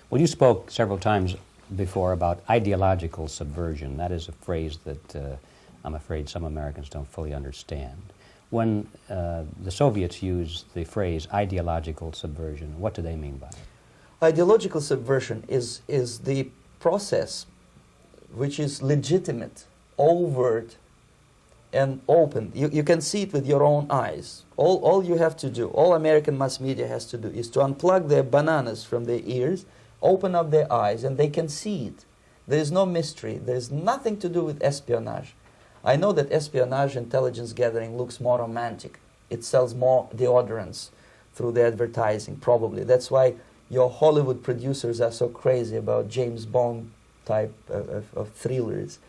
Well, you spoke several times before about ideological subversion. That is a phrase that I'm afraid some Americans don't fully understand. When the Soviets used the phrase ideological subversion, what do they mean by it? Ideological subversion is the process which is legitimate, overt, and open. You can see it with your own eyes. All you have to do, all American mass media has to do, is to unplug their bananas from their ears, open up their eyes, and they can see it. There is no mystery. There is nothing to do with espionage. I know that espionage, intelligence gathering, looks more romantic. It sells more deodorants through the advertising, probably. That's why your Hollywood producers are so crazy about James Bond type of thrillers.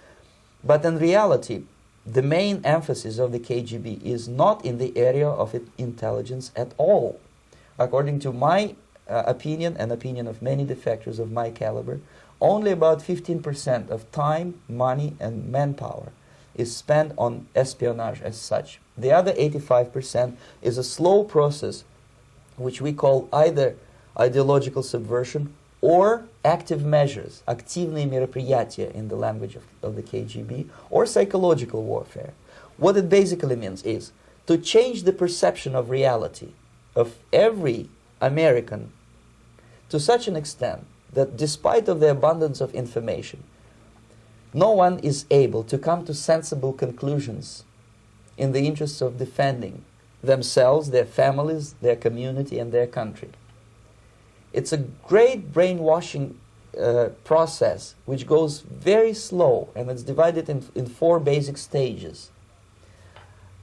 But in reality, the main emphasis of the KGB is not in the area of intelligence at all. According to my opinion and opinion of many defectors of my caliber, only about 15% of time, money, and manpower is spent on espionage as such. The other 85% is a slow process which we call either ideological subversion or active measures, активные мероприятия in the language of the KGB, or psychological warfare. What it basically means is to change the perception of reality of every American to such an extent that despite of the abundance of information, no one is able to come to sensible conclusions in the interests of defending themselves, their families, their community, and their country. It's a great brainwashing process which goes very slow, and it's divided in 4 basic stages.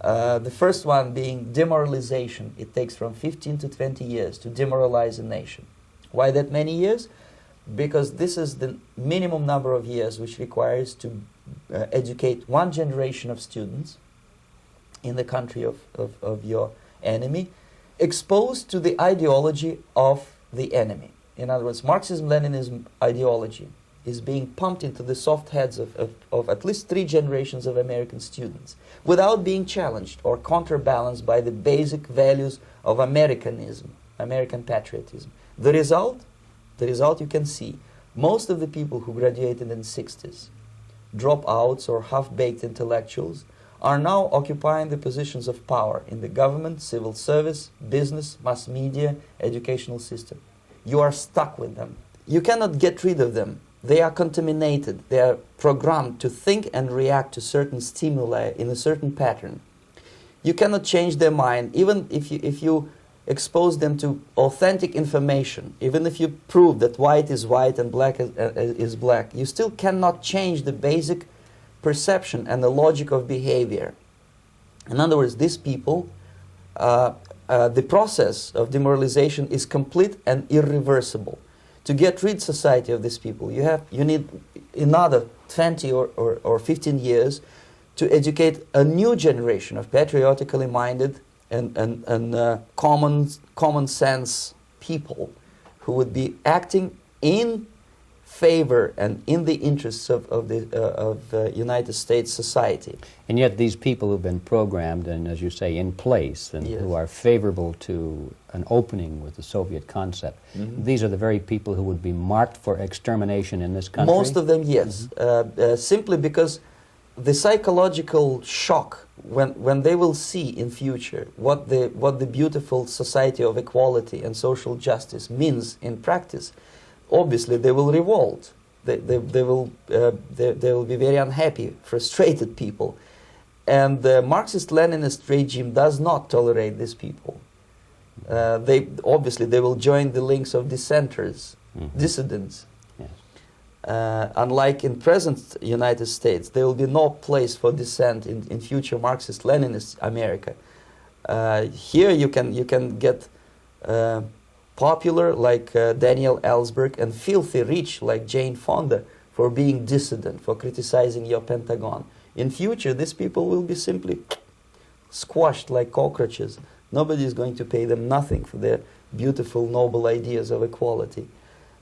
The first one being demoralization. It takes from 15 to 20 years to demoralize a nation. Why that many years? Because this is the minimum number of years which requires to educate one generation of students in the country of your enemy, exposed to the ideology of the enemy. In other words, Marxism-Leninism ideology is being pumped into the soft heads of at least 3 generations of American students without being challenged or counterbalanced by the basic values of Americanism, American patriotism. The result you can see. Most of the people who graduated in the 60s, dropouts or half-baked intellectuals, are now occupying the positions of power in the government, civil service, business, mass media, educational system. You are stuck with them. You cannot get rid of them. They are contaminated. They are programmed to think and react to certain stimuli in a certain pattern. You cannot change their mind, even if you expose them to authentic information, even if you prove that white is white and black is black, you still cannot change the basic perception and the logic of behavior. In other words, these people, the process of demoralization is complete and irreversible. To get rid society of these people, you need another 20 or 15 years to educate a new generation of patriotically minded and common sense people who would be acting in favor and in the interests of United States society. And yet these people who've been programmed and, as you say, in place and Yes. who are favorable to an opening with the Soviet concept, these are the very people who would be marked for extermination in this country? Most of them, yes. Simply because the psychological shock when they will see in future what the beautiful society of equality and social justice means in practice, obviously they will revolt. They will be very unhappy, frustrated people, and the Marxist-Leninist regime does not tolerate these people. They will join the links of dissenters, dissidents. Unlike in present United States, there will be no place for dissent in future Marxist-Leninist America. Here you can get popular like Daniel Ellsberg and filthy rich like Jane Fonda for being dissident, for criticizing your Pentagon. In future, these people will be simply squashed like cockroaches. Nobody is going to pay them nothing for their beautiful, noble ideas of equality.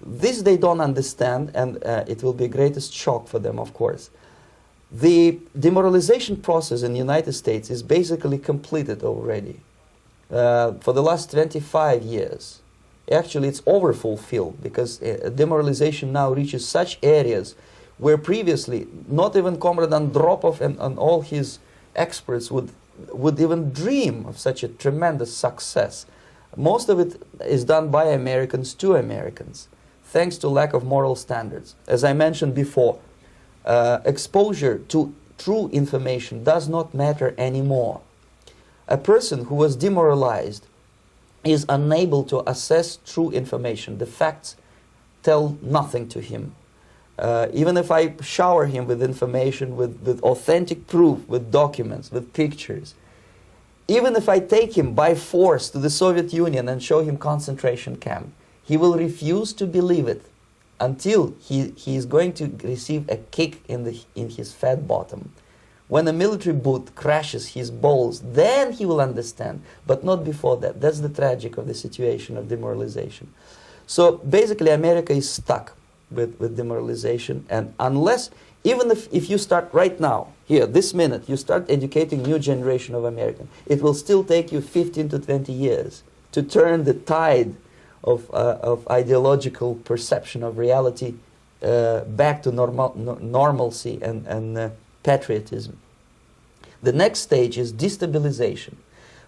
This they don't understand, and it will be a greatest shock for them, of course. The demoralization process in the United States is basically completed already. For the last 25 years, Actually, it's overfulfilled, because demoralization now reaches such areas where previously not even Comrade Andropov and all his experts would even dream of such a tremendous success. Most of it is done by Americans to Americans, thanks to lack of moral standards. As I mentioned before, exposure to true information does not matter anymore. A person who was demoralized is unable to assess true information. The facts tell nothing to him. Even if I shower him with information, with authentic proof, with documents, with pictures, even if I take him by force to the Soviet Union and show him concentration camp, he will refuse to believe it until he is going to receive a kick in his fat bottom. When a military boot crashes his balls, then he will understand, but not before that. That's the tragic of the situation of demoralization. So basically America is stuck with demoralization, and unless, even if you start right now, here, this minute, you start educating new generation of Americans, it will still take you 15 to 20 years to turn the tide of ideological perception of reality back to normalcy and patriotism. The next stage is destabilization.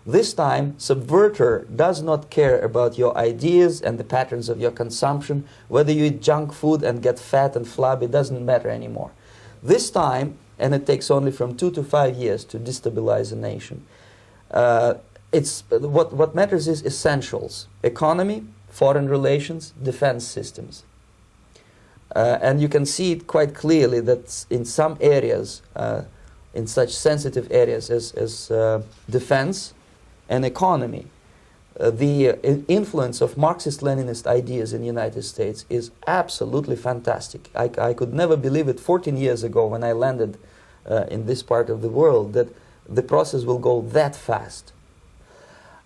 This time, subverter does not care about your ideas and the patterns of your consumption. Whether you eat junk food and get fat and flabby, doesn't matter anymore. This time, and it takes only from 2 to 5 years to destabilize a nation, what matters is essentials: economy, foreign relations, defense systems. And you can see it quite clearly that in some areas, in such sensitive areas as defense and economy, the influence of Marxist-Leninist ideas in the United States is absolutely fantastic. I could never believe it 14 years ago when I landed in this part of the world, that the process will go that fast.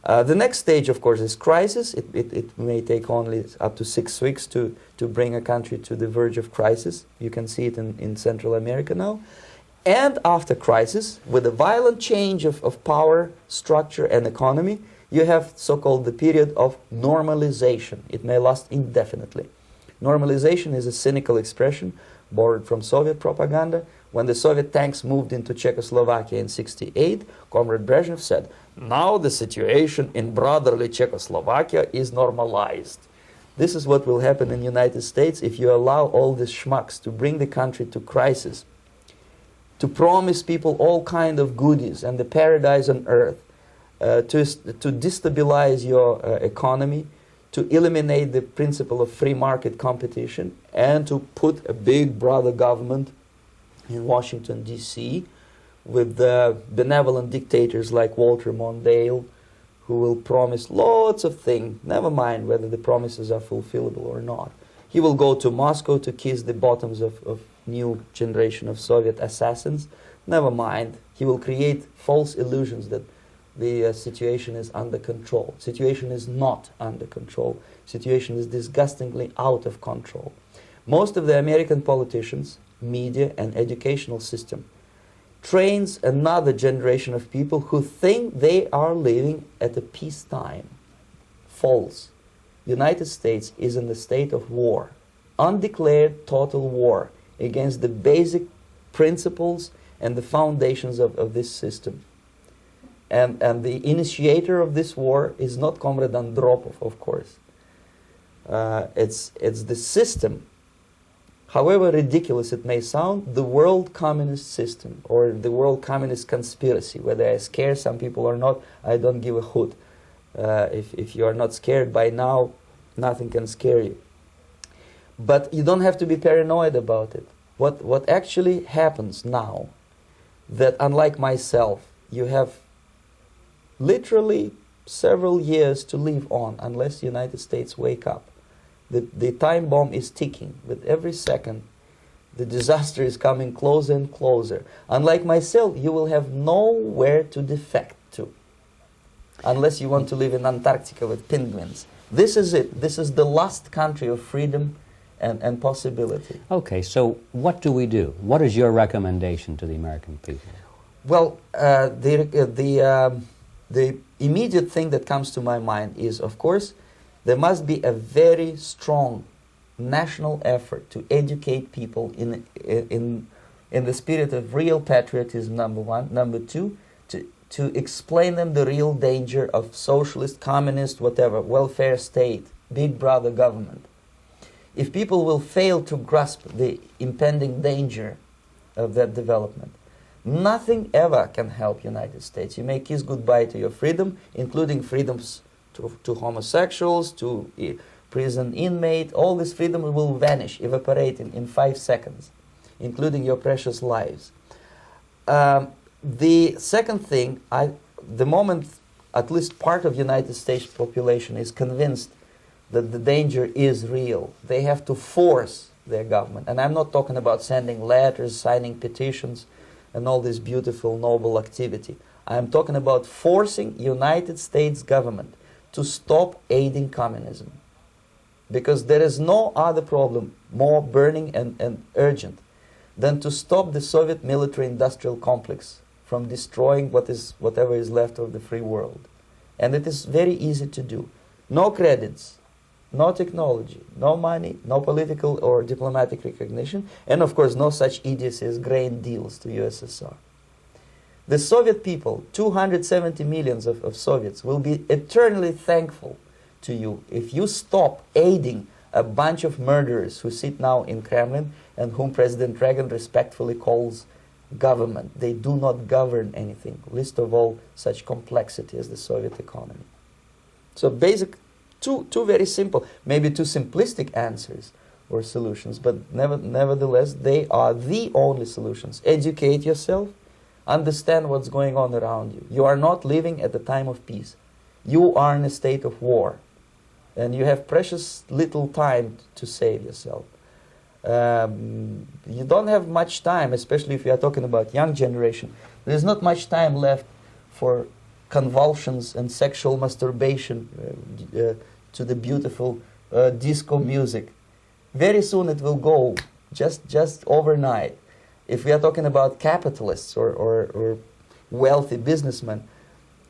The next stage, of course, is crisis. It may take only up to 6 weeks to bring a country to the verge of crisis. You can see it in Central America now. And after crisis, with a violent change of power, structure, and economy, you have so-called the period of normalization. It may last indefinitely. Normalization is a cynical expression borrowed from Soviet propaganda. When the Soviet tanks moved into Czechoslovakia in '68, Comrade Brezhnev said, "Now the situation in brotherly Czechoslovakia is normalized." This is what will happen in the United States if you allow all these schmucks to bring the country to crisis, to promise people all kind of goodies and the paradise on earth, to destabilize your economy, to eliminate the principle of free market competition, and to put a big brother government in Washington, D.C., with benevolent dictators like Walter Mondale, who will promise lots of things, never mind whether the promises are fulfillable or not. He will go to Moscow to kiss the bottoms of new generation of Soviet assassins. Never mind. He will create false illusions that the situation is under control. Situation is not under control. Situation is disgustingly out of control. Most of the American politicians, media, and educational system trains another generation of people who think they are living at a peacetime. False. The United States is in the state of war, undeclared total war against the basic principles and the foundations of this system. And the initiator of this war is not Comrade Andropov, of course. It's the system. However ridiculous it may sound, the world communist system or the world communist conspiracy, whether I scare some people or not, I don't give a hoot. If you are not scared by now, nothing can scare you. But you don't have to be paranoid about it. What actually happens now, that unlike myself, you have literally several years to live on unless the United States wake up. The time bomb is ticking. With every second, the disaster is coming closer and closer. Unlike myself, you will have nowhere to defect to, unless you want to live in Antarctica with penguins. This is it. This is the last country of freedom and possibility. Okay, so what do we do? What is your recommendation to the American people? Well, the immediate thing that comes to my mind is, of course, There must be a very strong national effort to educate people in the spirit of real patriotism, number one. Number two, to explain them the real danger of socialist, communist, whatever, welfare state, big brother government. If people will fail to grasp the impending danger of that development, nothing ever can help United States. You may kiss goodbye to your freedom, including freedoms to homosexuals, to prison inmate. All this freedom will vanish, evaporate in 5 seconds, including your precious lives. The second thing, the moment at least part of United States population is convinced that the danger is real, they have to force their government. And I'm not talking about sending letters, signing petitions, and all this beautiful, noble activity. I'm talking about forcing United States government to stop aiding communism. Because there is no other problem more burning and urgent than to stop the Soviet military-industrial complex from destroying whatever is left of the free world. And it is very easy to do. No credits, no technology, no money, no political or diplomatic recognition, and of course no such idiocy as grain deals to USSR. The Soviet people, 270 millions of Soviets, will be eternally thankful to you if you stop aiding a bunch of murderers who sit now in Kremlin and whom President Reagan respectfully calls government. They do not govern anything, least of all such complexity as the Soviet economy. So two very simple, maybe too simplistic answers or solutions, but nevertheless they are the only solutions. Educate yourself, understand what's going on around you. You are not living at the time of peace. You are in a state of war, and you have precious little time to save yourself. You don't have much time, especially if you are talking about young generation. There's not much time left for convulsions and sexual masturbation to the beautiful disco music. Very soon it will go, just overnight. If we are talking about capitalists or wealthy businessmen,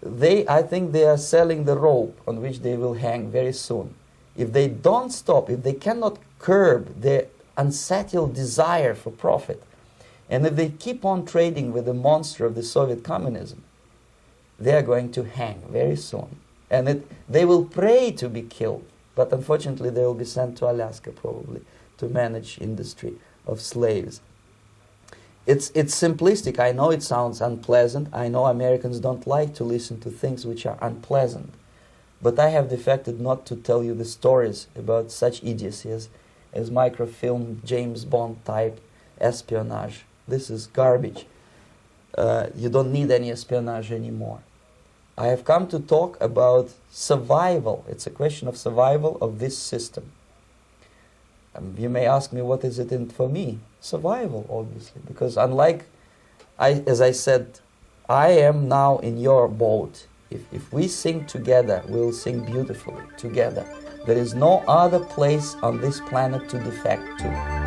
I think they are selling the rope on which they will hang very soon. If they don't stop, if they cannot curb their unsettled desire for profit, and if they keep on trading with the monster of the Soviet communism, they are going to hang very soon. And they will pray to be killed, but unfortunately they will be sent to Alaska probably to manage industry of slaves. It's simplistic. I know it sounds unpleasant. I know Americans don't like to listen to things which are unpleasant. But I have defected not to tell you the stories about such idiocy as microfilm, James Bond type espionage. This is garbage. You don't need any espionage anymore. I have come to talk about survival. It's a question of survival of this system. You may ask me, what is it in for me? Survival, obviously, because as I said, I am now in your boat. If we sing together, we'll sing beautifully together. There is no other place on this planet to defect to.